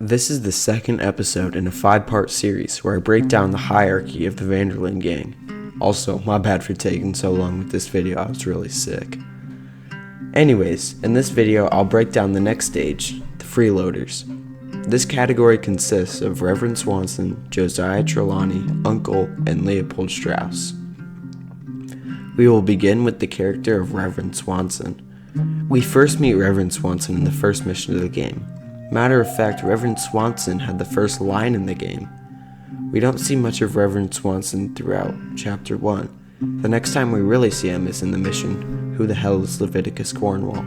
This is the second episode in a 5-part series where I break down the hierarchy of the Vanderlyn gang. Also, my bad for taking so long with this video, I was really sick. Anyways, in this video I'll break down the next stage, the Freeloaders. This category consists of Reverend Swanson, Josiah Trelawny, Uncle, and Leopold Strauss. We will begin with the character of Reverend Swanson. We first meet Reverend Swanson in the first mission of the game. Matter of fact, Reverend Swanson had the first line in the game. We don't see much of Reverend Swanson throughout Chapter 1. The next time we really see him is in the mission, Who the Hell is Leviticus Cornwall?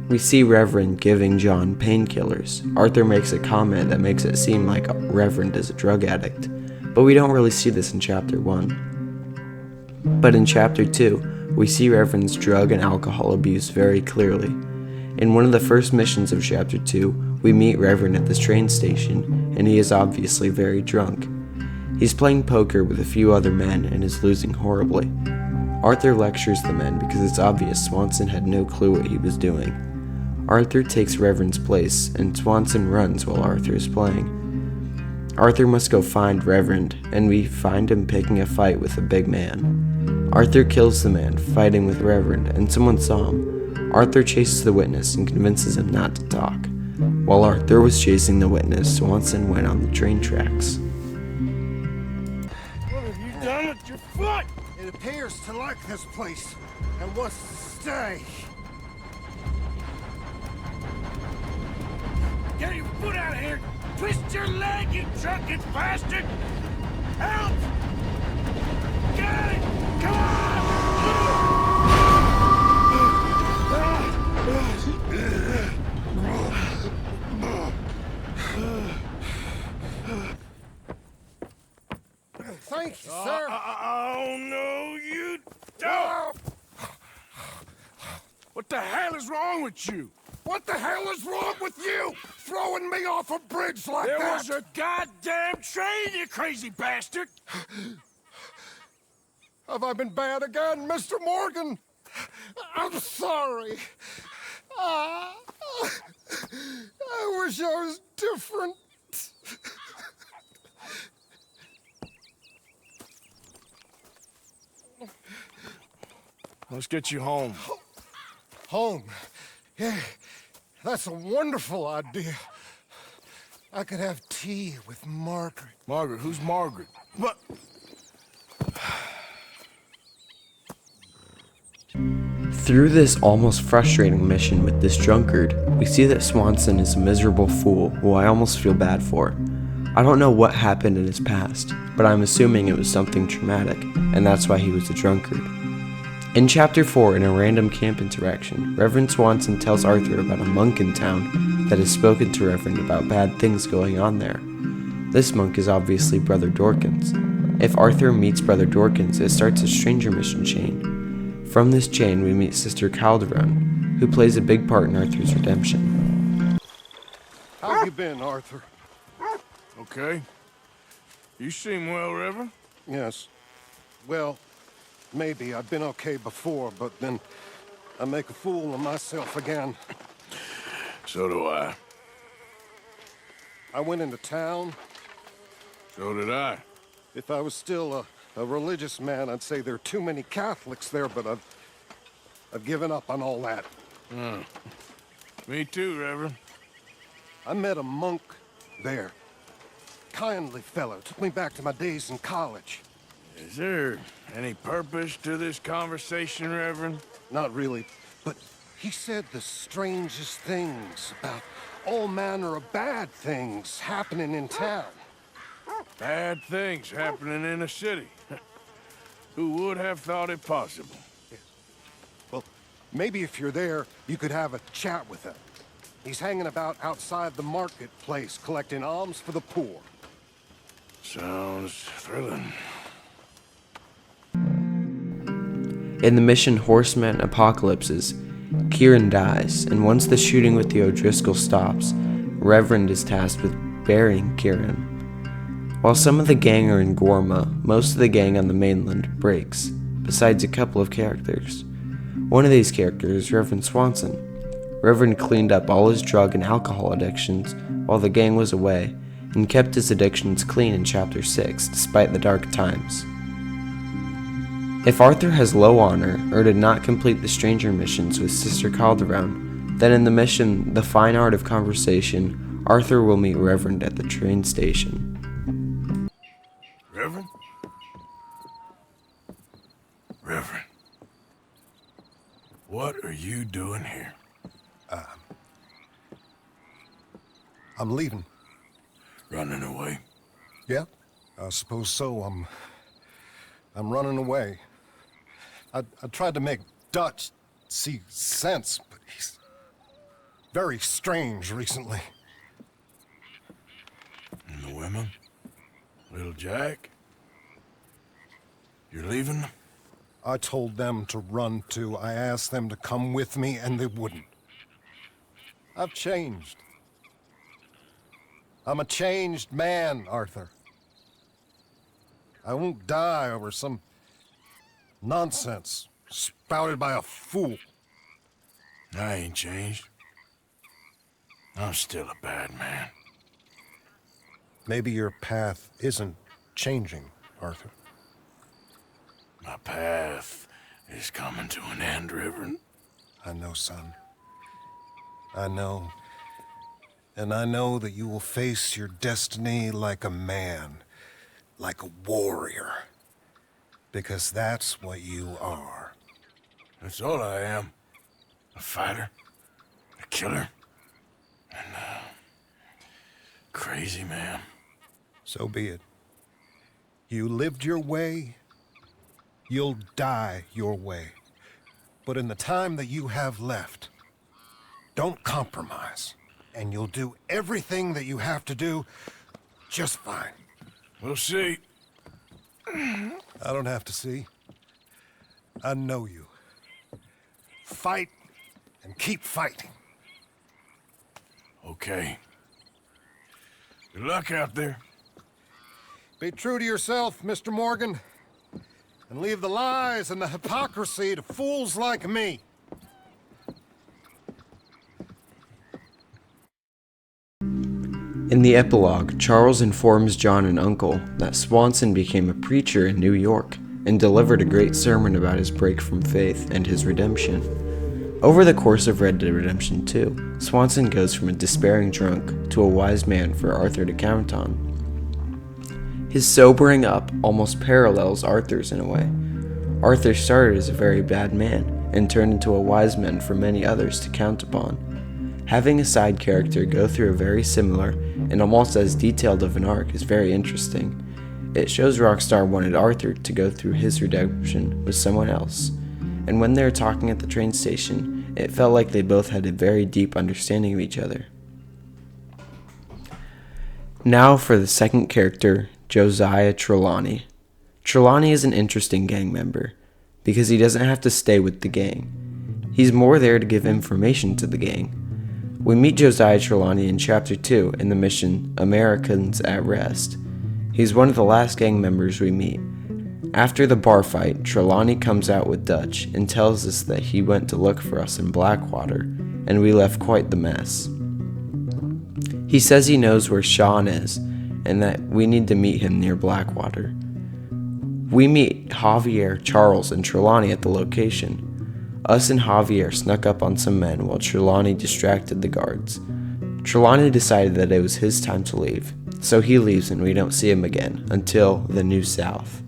We see Reverend giving John painkillers. Arthur makes a comment that makes it seem like Reverend is a drug addict, but we don't really see this in Chapter 1. But in Chapter 2, we see Reverend's drug and alcohol abuse very clearly. In one of the first missions of Chapter 2, we meet Reverend at this train station, and he is obviously very drunk. He's playing poker with a few other men and is losing horribly. Arthur lectures the men because it's obvious Swanson had no clue what he was doing. Arthur takes Reverend's place, and Swanson runs while Arthur is playing. Arthur must go find Reverend, and we find him picking a fight with a big man. Arthur kills the man, fighting with Reverend, and someone saw him. Arthur chases the witness and convinces him not to talk. While Arthur was chasing the witness, Swanson went on the train tracks. What have you done with your foot? It appears to like this place and wants to stay. Get your foot out of here! Twist your leg, you drunken bastard! Help! Get it! Come on! Thank you, sir. Oh, no, you don't! What the hell is wrong with you? What the hell is wrong with you? Throwing me off a bridge like There that? was a goddamn train, you crazy bastard! Have I been bad again, Mr. Morgan? I'm sorry. I wish I was different. Let's get you home. Home. Yeah, that's a wonderful idea. I could have tea with Margaret. Margaret? Who's Margaret? What? Through this almost frustrating mission with this drunkard, we see that Swanson is a miserable fool who I almost feel bad for. I don't know what happened in his past, but I'm assuming it was something traumatic, and that's why he was a drunkard. In Chapter 4, in a random camp interaction, Reverend Swanson tells Arthur about a monk in town that has spoken to Reverend about bad things going on there. This monk is obviously Brother Dorkins. If Arthur meets Brother Dorkins, it starts a stranger mission chain. From this chain, we meet Sister Calderon, who plays a big part in Arthur's redemption. How have you been, Arthur? Okay. You seem well, Reverend. Yes. Well, maybe. I've been okay before, but then I make a fool of myself again. So do I. I went into town. So did I. If I was still a religious man, I'd say there are too many Catholics there, but I've given up on all that. Me too, Reverend. I met a monk there. Kindly fellow. Took me back to my days in college. Is there any purpose to this conversation, Reverend? Not really, but he said the strangest things about all manner of bad things happening in town. Bad things happening in a city. Who would have thought it possible? Well, maybe if you're there, you could have a chat with him. He's hanging about outside the marketplace, collecting alms for the poor. Sounds thrilling. In the mission Horsemen Apocalypses, Kieran dies, and once the shooting with the O'Driscoll stops, Reverend is tasked with burying Kieran. While some of the gang are in Gorma, most of the gang on the mainland breaks, besides a couple of characters. One of these characters is Reverend Swanson. Reverend cleaned up all his drug and alcohol addictions while the gang was away, and kept his addictions clean in Chapter 6 despite the dark times. If Arthur has low honor or did not complete the stranger missions with Sister Calderon, then in the mission The Fine Art of Conversation, Arthur will meet Reverend at the train station. Reverend? Reverend. What are you doing here? I'm leaving. Running away? Yeah, I suppose so. I'm running away. I tried to make Dutch see sense, but he's very strange recently. And the women? Little Jack? You're leaving them? I told them to run too. I asked them to come with me, and they wouldn't. I've changed. I'm a changed man, Arthur. I won't die over some nonsense spouted by a fool. I ain't changed. I'm still a bad man. Maybe your path isn't changing, Arthur. My path is coming to an end, Reverend. I know, son. I know. And I know that you will face your destiny like a man, like a warrior. Because that's what you are. That's all I am. A fighter, a killer, and a crazy man. So be it. You lived your way, you'll die your way. But in the time that you have left, don't compromise. And you'll do everything that you have to do just fine. We'll see. I don't have to see. I know you. Fight and keep fighting. Okay. Good luck out there. Be true to yourself, Mr. Morgan, and leave the lies and the hypocrisy to fools like me. In the epilogue, Charles informs John and Uncle that Swanson became a preacher in New York and delivered a great sermon about his break from faith and his redemption. Over the course of Red Dead Redemption 2, Swanson goes from a despairing drunk to a wise man for Arthur to count on. His sobering up almost parallels Arthur's in a way. Arthur started as a very bad man and turned into a wise man for many others to count upon. Having a side character go through a very similar and almost as detailed of an arc is very interesting. It shows Rockstar wanted Arthur to go through his redemption with someone else, and when they were talking at the train station, it felt like they both had a very deep understanding of each other. Now for the second character, Josiah Trelawny. Trelawny is an interesting gang member, because he doesn't have to stay with the gang. He's more there to give information to the gang. We meet Josiah Trelawny in Chapter 2 in the mission Americans at Rest. He's one of the last gang members we meet. After the bar fight, Trelawny comes out with Dutch and tells us that he went to look for us in Blackwater, and we left quite the mess. He says he knows where Sean is, and that we need to meet him near Blackwater. We meet Javier, Charles, and Trelawny at the location. Us and Javier snuck up on some men while Trelawny distracted the guards. Trelawny decided that it was his time to leave, so he leaves and we don't see him again until the New South,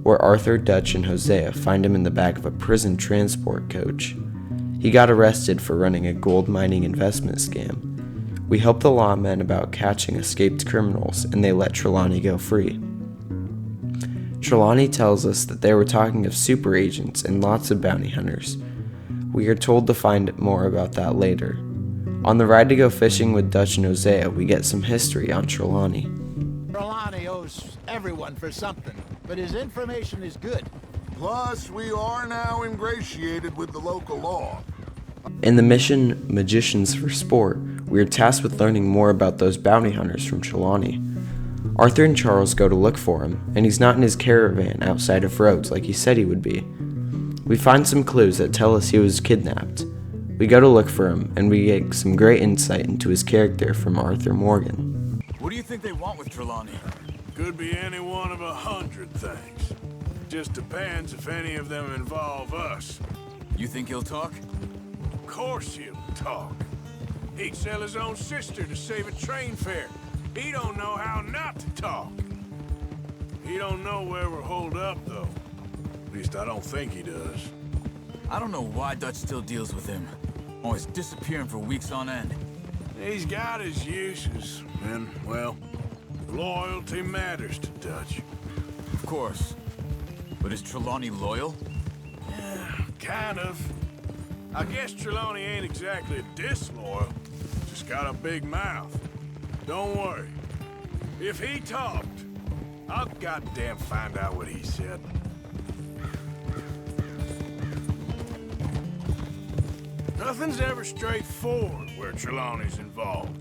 where Arthur, Dutch, and Hosea find him in the back of a prison transport coach. He got arrested for running a gold mining investment scam. We helped the lawmen about catching escaped criminals and they let Trelawny go free. Trelawny tells us that they were talking of super agents and lots of bounty hunters. We are told to find more about that later. On the ride to go fishing with Dutch and Hosea, we get some history on Trelawny. Trelawny owes everyone for something, but his information is good. Plus, we are now ingratiated with the local law. In the mission Magicians for Sport, we are tasked with learning more about those bounty hunters from Trelawny. Arthur and Charles go to look for him, and he's not in his caravan outside of Rhodes like he said he would be. We find some clues that tell us he was kidnapped. We go to look for him, and we get some great insight into his character from Arthur Morgan. What do you think they want with Trelawny? Could be any one of 100 things. Just depends if any of them involve us. You think he'll talk? Of course he'll talk. He'd sell his own sister to save a train fare. He don't know how not to talk. He don't know where we're holed up, though. At least I don't think he does. I don't know why Dutch still deals with him. Always disappearing for weeks on end. He's got his uses, and, well, loyalty matters to Dutch. Of course. But is Trelawny loyal? Yeah, kind of. I guess Trelawny ain't exactly disloyal. Just got a big mouth. Don't worry. If he talked, I'll goddamn find out what he said. Nothing's ever straightforward where Trelawney's involved.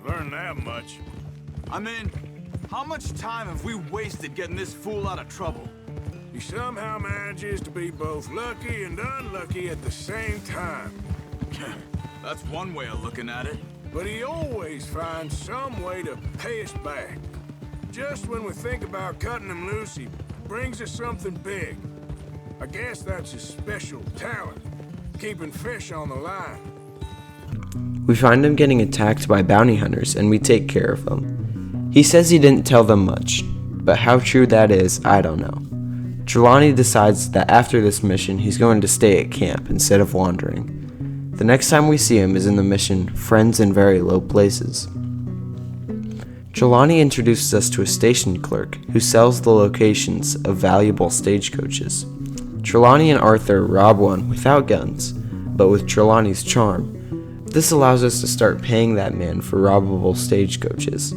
Learn that much. I mean, how much time have we wasted getting this fool out of trouble? He somehow manages to be both lucky and unlucky at the same time. That's one way of looking at it. But he always finds some way to pay us back. Just when we think about cutting him loose, he brings us something big. I guess that's his special talent, keeping fish on the line. We find him getting attacked by bounty hunters, and we take care of him. He says he didn't tell them much, but how true that is, I don't know. Trelawny decides that after this mission, he's going to stay at camp instead of wandering. The next time we see him is in the mission, Friends in Very Low Places. Trelawny introduces us to a station clerk who sells the locations of valuable stagecoaches. Trelawny and Arthur rob one without guns, but with Trelawney's charm. This allows us to start paying that man for robbable stagecoaches.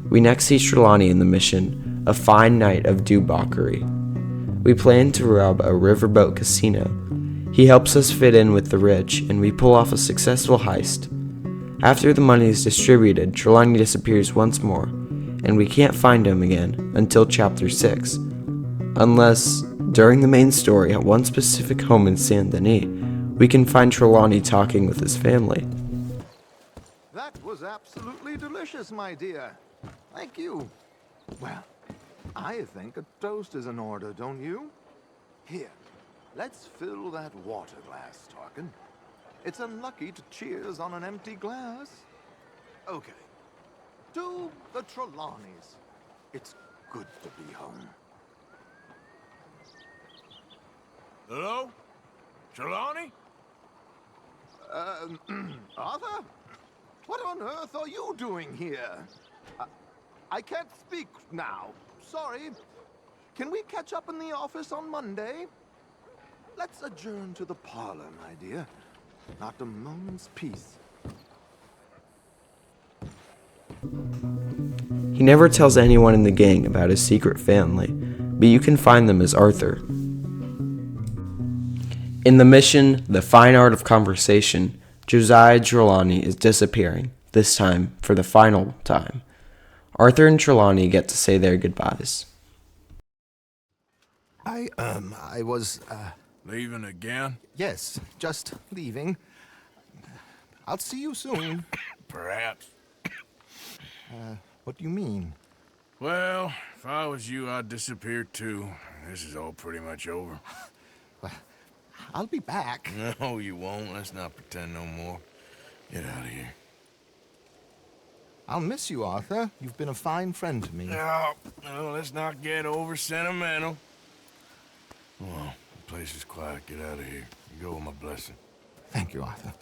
We next see Trelawny in the mission, A Fine Night of Debauchery. We plan to rob a riverboat casino. He helps us fit in with the rich, and we pull off a successful heist. After the money is distributed, Trelawny disappears once more, and we can't find him again until Chapter 6. Unless, during the main story at one specific home in Saint Denis, we can find Trelawny talking with his family. That was absolutely delicious, my dear. Thank you. Well, I think a toast is in order, don't you? Here, let's fill that water glass, Tarkin. It's unlucky to cheers on an empty glass. Okay. To the Trelawnys. It's good to be home. Hello? Trelawny? Arthur? What on earth are you doing here? I can't speak now. Sorry. Can we catch up in the office on Monday? Let's adjourn to the parlor, my dear. Not a moment's peace. He never tells anyone in the gang about his secret family, but you can find them as Arthur. In the mission, The Fine Art of Conversation, Josiah Trelawny is disappearing, this time for the final time. Arthur and Trelawny get to say their goodbyes. I was, Leaving again? yes, just leaving. I'll see you soon. Perhaps. What do you mean? Well, if I was you, I'd disappear too. This is all pretty much over. I'll be back. No, you won't. Let's not pretend no more. Get out of here. I'll miss you, Arthur. You've been a fine friend to me. No, let's not get over sentimental. Well, the place is quiet. Get out of here. You go with my blessing. Thank you, Arthur.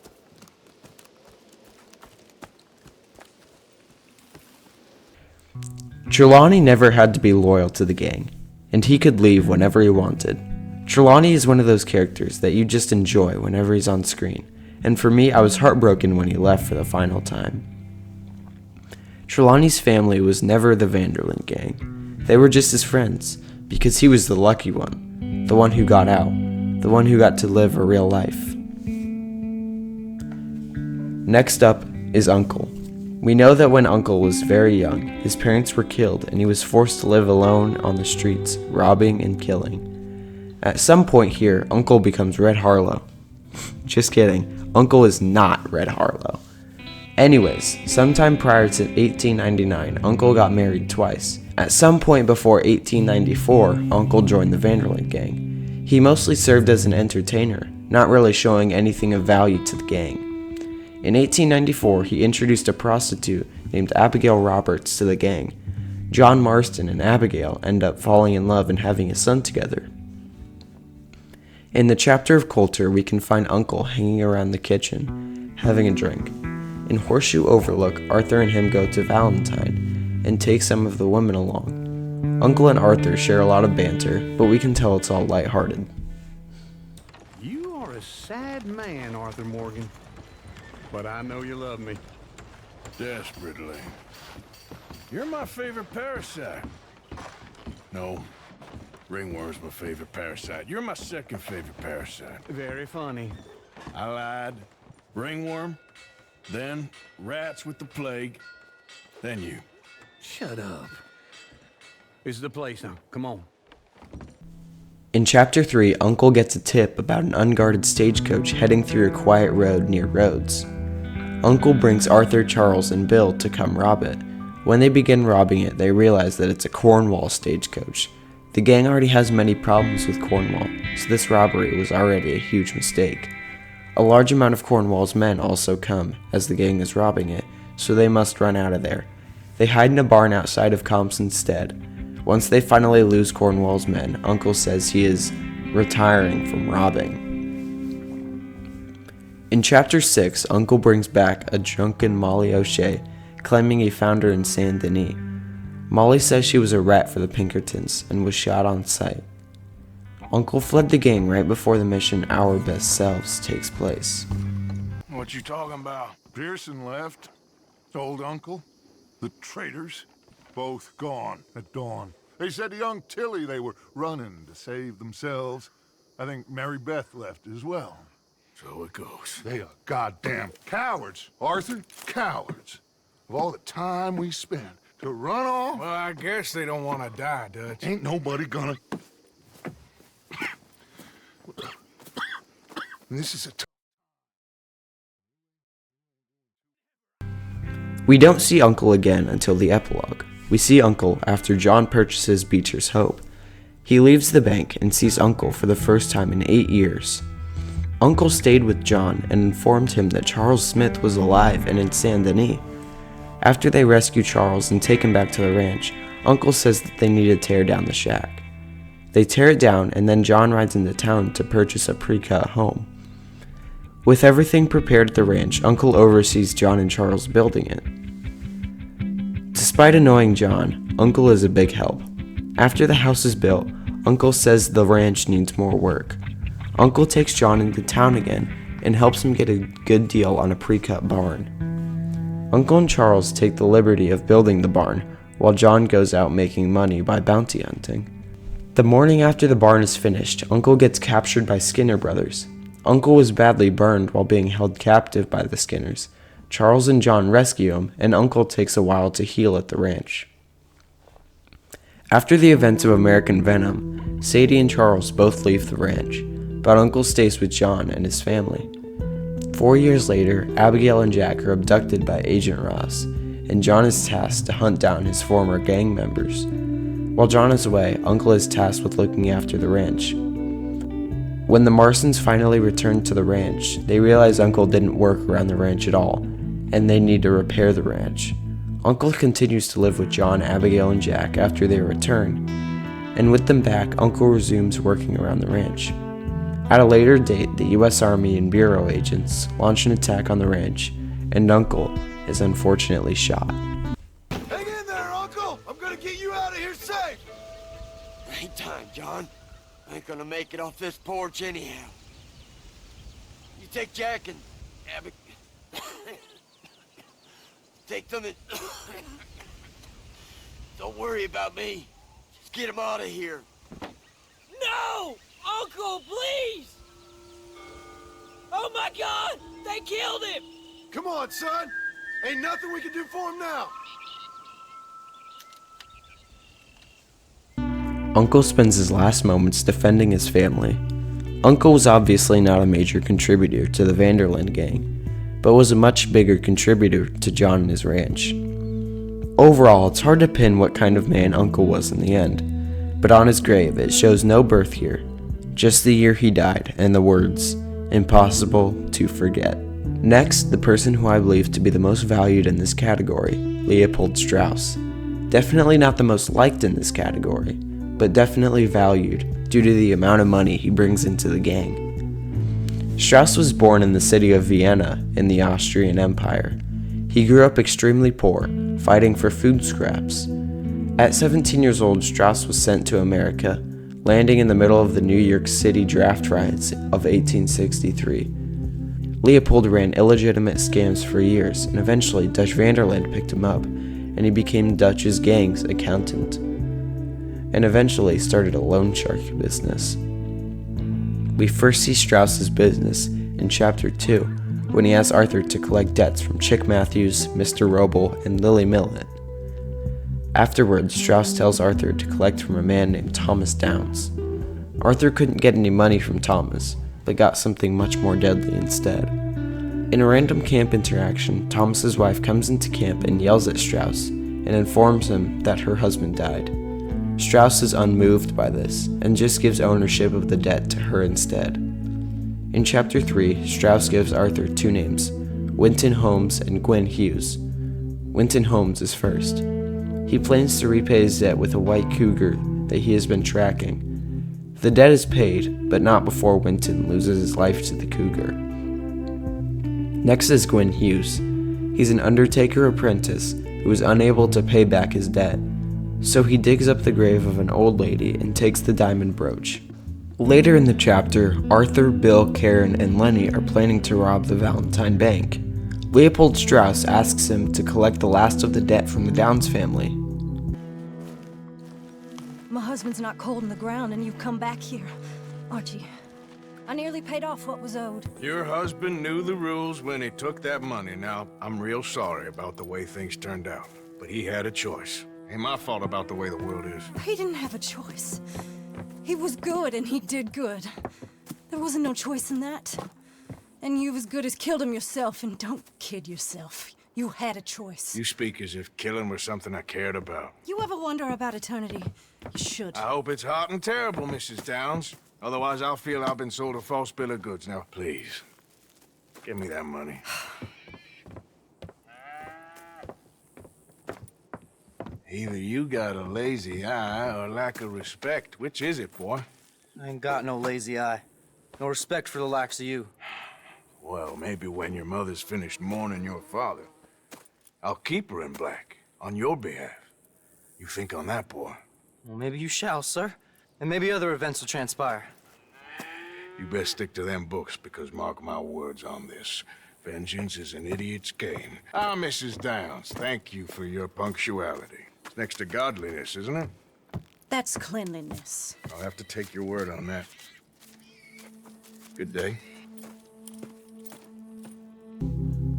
Trelawny never had to be loyal to the gang, and he could leave whenever he wanted. Trelawny is one of those characters that you just enjoy whenever he's on screen, and for me, I was heartbroken when he left for the final time. Trelawney's family was never the Vanderlyn gang. They were just his friends, because he was the lucky one, the one who got out, the one who got to live a real life. Next up is Uncle. We know that when Uncle was very young, his parents were killed and he was forced to live alone on the streets, robbing and killing. At some point here, Uncle becomes Red Harlow. Just kidding, Uncle is not Red Harlow. Anyways, sometime prior to 1899, Uncle got married twice. At some point before 1894, Uncle joined the Van der Linde gang. He mostly served as an entertainer, not really showing anything of value to the gang. In 1894, he introduced a prostitute named Abigail Roberts to the gang. John Marston and Abigail end up falling in love and having a son together. In the chapter of Coulter, we can find Uncle hanging around the kitchen, having a drink. In Horseshoe Overlook, Arthur and him go to Valentine and take some of the women along. Uncle and Arthur share a lot of banter, but we can tell it's all lighthearted. You are a sad man, Arthur Morgan. But I know you love me. Desperately. You're my favorite parasite. No, ringworm's my favorite parasite. You're my second favorite parasite. Very funny. I lied. Ringworm, then rats with the plague, then you. Shut up. This is the place now. Come on. In Chapter 3, Uncle gets a tip about an unguarded stagecoach heading through a quiet road near Rhodes. Uncle brings Arthur, Charles, and Bill to come rob it. When they begin robbing it, they realize that it's a Cornwall stagecoach. The gang already has many problems with Cornwall, so this robbery was already a huge mistake. A large amount of Cornwall's men also come, as the gang is robbing it, so they must run out of there. They hide in a barn outside of Compson's stead. Once they finally lose Cornwall's men, Uncle says he is retiring from robbing. In Chapter 6, Uncle brings back a drunken Molly O'Shea, claiming he found her in Saint Denis. Molly says she was a rat for the Pinkertons and was shot on sight. Uncle fled the gang right before the mission Our Best Selves takes place. What you talking about? Pearson left. Old Uncle. The traitors. Both gone at dawn. They said to young Tilly they were running to save themselves. I think Mary Beth left as well. So it goes. They are goddamn cowards, Arthur. Cowards. Of all the time we spent to run off, Well, I guess they don't want to die, Dutch. ain't nobody gonna... This is a... We don't see Uncle again until the epilogue. We see Uncle after John purchases Beecher's Hope. He leaves the bank and sees Uncle for the first time in 8 years. Uncle stayed with John and informed him that Charles Smith was alive and in Saint Denis. After they rescue Charles and take him back to the ranch, Uncle says that they need to tear down the shack. They tear it down, and then John rides into town to purchase a pre-cut home. With everything prepared at the ranch, Uncle oversees John and Charles building it. Despite annoying John, Uncle is a big help. After the house is built, Uncle says the ranch needs more work. Uncle takes John into town again and helps him get a good deal on a pre-cut barn. Uncle and Charles take the liberty of building the barn, while John goes out making money by bounty hunting. The morning after the barn is finished, Uncle gets captured by Skinner brothers. Uncle was badly burned while being held captive by the Skinners. Charles and John rescue him, and Uncle takes a while to heal at the ranch. After the events of American Venom, Sadie and Charles both leave the ranch, but Uncle stays with John and his family. 4 years later, Abigail and Jack are abducted by Agent Ross, and John is tasked to hunt down his former gang members. While John is away, Uncle is tasked with looking after the ranch. When the Marsons finally return to the ranch, they realize Uncle didn't work around the ranch at all, and they need to repair the ranch. Uncle continues to live with John, Abigail, and Jack after they return, and with them back, Uncle resumes working around the ranch. At a later date, the U.S. Army and Bureau agents launch an attack on the ranch, and Uncle is unfortunately shot. Hang in there, Uncle! I'm gonna get you out of here safe! Ain't time, John. I ain't gonna make it off this porch anyhow. You take Jack and Abby. Take them and... Don't worry about me. Just get him out of here. No! Uncle, please! Oh my God! They killed him! Come on, son! Ain't nothing we can do for him now! Uncle spends his last moments defending his family. Uncle was obviously not a major contributor to the Van der Linde gang, but was a much bigger contributor to John and his ranch. Overall, it's hard to pin what kind of man Uncle was in the end, but on his grave it shows no birth year, just the year he died and the words, "Impossible to forget." Next, the person who I believe to be the most valued in this category, Leopold Strauss. Definitely not the most liked in this category, but definitely valued due to the amount of money he brings into the gang. Strauss was born in the city of Vienna in the Austrian Empire. He grew up extremely poor, fighting for food scraps. At 17 years old, Strauss was sent to America, landing in the middle of the New York City draft riots of 1863. Leopold ran illegitimate scams for years, and eventually Dutch Van der Linde picked him up, and he became Dutch's gang's accountant, and eventually started a loan shark business. We first see Strauss's business in Chapter 2, when he asks Arthur to collect debts from Chick Matthews, Mr. Roble, and Lily Millet. Afterwards, Strauss tells Arthur to collect from a man named Thomas Downs. Arthur couldn't get any money from Thomas, but got something much more deadly instead. In a random camp interaction, Thomas's wife comes into camp and yells at Strauss and informs him that her husband died. Strauss is unmoved by this and just gives ownership of the debt to her instead. In Chapter 3, Strauss gives Arthur two names, Winton Holmes and Gwen Hughes. Winton Holmes is first. He plans to repay his debt with a white cougar that he has been tracking. The debt is paid, but not before Winton loses his life to the cougar. Next is Gwen Hughes. He's an undertaker apprentice who is unable to pay back his debt, so he digs up the grave of an old lady and takes the diamond brooch. Later in the chapter, Arthur, Bill, Karen, and Lenny are planning to rob the Valentine Bank. Leopold Strauss asks him to collect the last of the debt from the Downs family. My husband's not cold in the ground and you've come back here. Archie, I nearly paid off what was owed. Your husband knew the rules when he took that money. Now, I'm real sorry about the way things turned out, but he had a choice. Ain't my fault about the way the world is. He didn't have a choice. He was good and he did good. There wasn't no choice in that. And you've as good as killed him yourself, and don't kid yourself. You had a choice. You speak as if killing was something I cared about. You ever wonder about eternity? You should. I hope it's hot and terrible, Mrs. Downs. Otherwise, I'll feel I've been sold a false bill of goods. Now, please, give me that money. Either you got a lazy eye or lack of respect. Which is it, boy? I ain't got no lazy eye. No respect for the likes of you. Well, maybe when your mother's finished mourning your father, I'll keep her in black, on your behalf. You think on that, boy? Well, maybe you shall, sir. And maybe other events will transpire. You best stick to them books, because mark my words on this. Vengeance is an idiot's game. Ah, Mrs. Downs, thank you for your punctuality. It's next to godliness, isn't it? That's cleanliness. I'll have to take your word on that. Good day.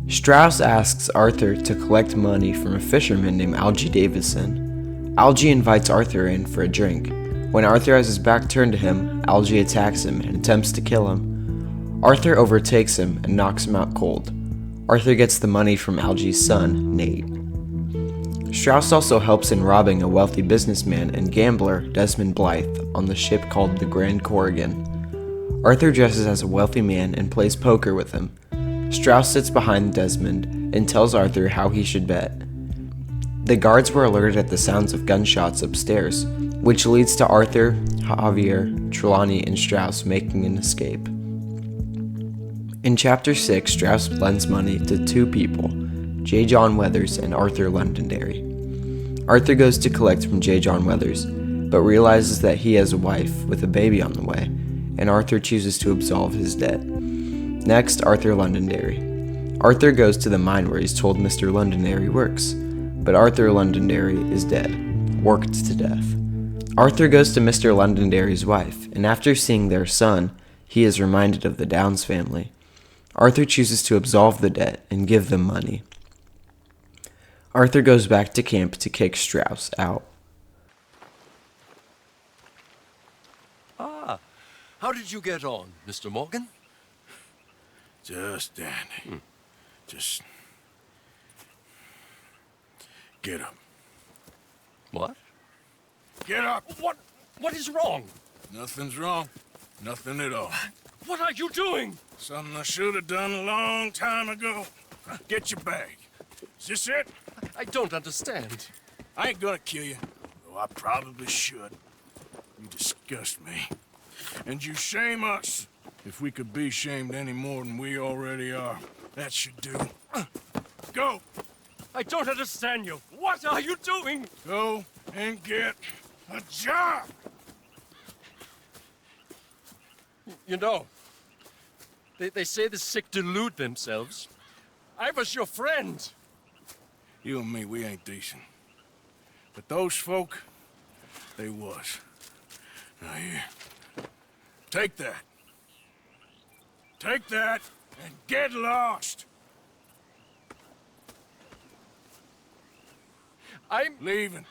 Strauss asks Arthur to collect money from a fisherman named Algie Davison. Algie invites Arthur in for a drink. When Arthur has his back turned to him, Algie attacks him and attempts to kill him. Arthur overtakes him and knocks him out cold. Arthur gets the money from Algie's son, Nate. Strauss also helps in robbing a wealthy businessman and gambler, Desmond Blythe, on the ship called the Grand Corrigan. Arthur dresses as a wealthy man and plays poker with him. Strauss sits behind Desmond and tells Arthur how he should bet. The guards were alerted at the sounds of gunshots upstairs, which leads to Arthur, Javier, Trelawny, and Strauss making an escape. In Chapter 6, Strauss lends money to two people, J. John Weathers and Arthur Londonderry. Arthur goes to collect from J. John Weathers, but realizes that he has a wife with a baby on the way, and Arthur chooses to absolve his debt. Next, Arthur Londonderry. Arthur goes to the mine where he's told Mr. Londonderry works, but Arthur Londonderry is dead, worked to death. Arthur goes to Mr. Londonderry's wife, and after seeing their son, he is reminded of the Downs family. Arthur chooses to absolve the debt and give them money. Arthur goes back to camp to kick Strauss out. Ah, How did you get on, Mr. Morgan? Just dandy. Just... get up. What? Get up! What is wrong? Nothing's wrong. Nothing at all. What are you doing? Something I should have done a long time ago. Get your bag. Is this it? I don't understand. I ain't gonna kill you, though I probably should. You disgust me. And you shame us. If we could be shamed any more than we already are, that should do. Go! I don't understand you. What are you doing? Go and get a job! You know, they say the sick delude themselves. I was your friend. You and me, we ain't decent. But those folk, they was. Now here, take that. Take that and get lost. I'm leaving.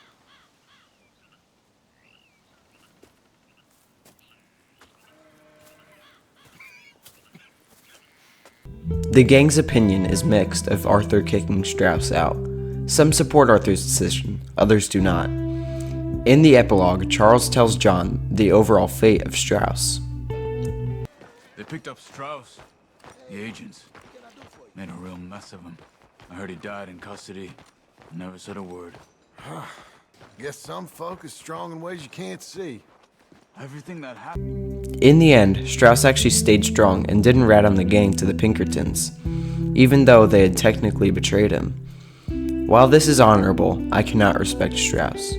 The gang's opinion is mixed of Arthur kicking Strauss out. Some support Arthur's decision, others do not. In the epilogue, Charles tells John the overall fate of Strauss. They picked up Strauss, the agents. Made a real mess of him. I heard he died in custody. Never said a word. Guess some folk is strong in ways you can't see. Everything that happened... In the end, Strauss actually stayed strong and didn't rat on the gang to the Pinkertons, even though they had technically betrayed him. While this is honorable, I cannot respect Strauss.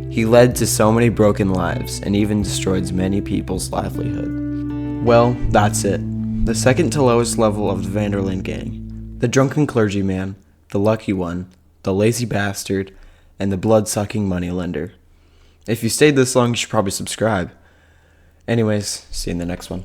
He led to so many broken lives and even destroyed many people's livelihood. Well, that's it. The second to lowest level of the Van der Linde gang. The drunken clergyman, the lucky one, the lazy bastard, and the blood-sucking moneylender. If you stayed this long, you should probably subscribe. Anyways, see you in the next one.